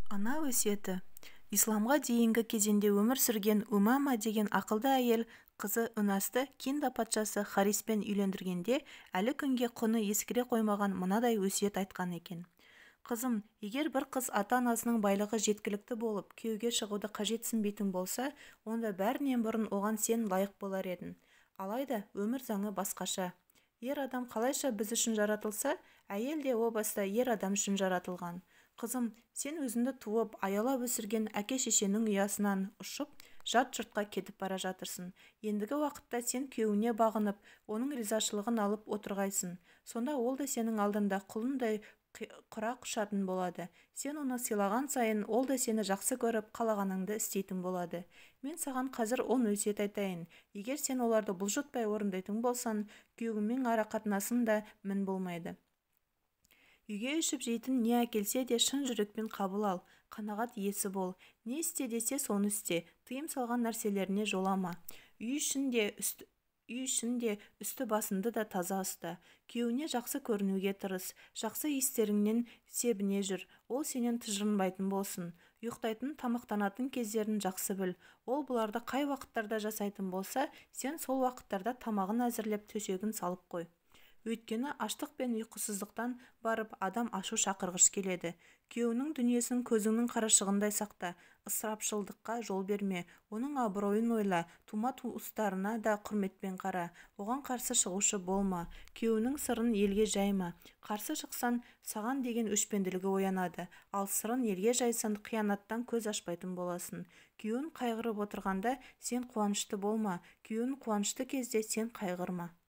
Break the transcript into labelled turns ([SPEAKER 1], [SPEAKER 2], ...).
[SPEAKER 1] Ана өсиеті. Исламға дейінгі кезеңде өмір сүрген Умама деген ақылды әйел қызы Үнасты Кинда патшасы Хариспен үйлендіргенде әлі күнге құны ескіре қоймаған мынадай өсиет айтқан екен. Қызым, егер бір қыз ата-анасының байлығы жеткілікті болып, күйеуге шығуды қажетсінбейтін болса, онда бәрінен бұрын оған сен лайық болар едің. Алайда өмір заңы басқаша. Ер адам қалайша біз үшін жаратылса, әйел де о баста ер адам үшін жаратылған. Қызым, сен өзіңді туып, аялап өсірген әке-шешенің ұясынан ұшып, жат жұртқа кетіп бара жатырсың. Ендігі уақытта сен күйеуіне бағынып, оның ризашылығын алып отырғайсың. Сонда ол да сенің алдында құлындай құра құшатын болады. Сен оны сыйлаған сайын, ол да сені жақсы көріп, қалағаныңды істейтін болады. Мен саған қазір 10 өсиет айтайын. Егер сен оларды бұлжытпай орындайтын болсаң, күйеуіңмен ара қатынасың да мін болмайды. Үйге ішіп жейтін не әкелсе де шын жүрекпен қабыл ал, қанағат иесі бол. Не істе десе соны істе, тыйым салған нәрселеріне жолама. Үй ішінде үсті басынды да таза ұста. Күйеуіне жақсы көрінуге тырыс, жақсы иістеріңнен себіне жүр, ол сенен тыжырынбайтын болсын. Ұйықтайтын, тамақтанатын кездерін жақсы біл. Ол бұларды қай уақыттарда жасайтын болса, сен сол уақыттарда тамағын әзірлеп төсегін салып қой. Өйткені аштық пен ұйқысыздықтан барып адам ашу шақырғыш келеді. Күйеуінің дүниесін көзіңнің қарашығындай сақта, ысырапшылдыққа жол берме, оның абыройын ойла, тума-туыстарына да құрметпен қара, оған қарсы шығушы болма, күйеуінің сырын елге жайма. Қарсы шықсан, саған деген өшпенділігі оянады, ал сырын елге жайсан, қиянаттан көз ашпайтын боласың. Күйеуін қайғырып отырғанда сен қуанышты болма, күйеуін қуанышты кезде сен қайғырма.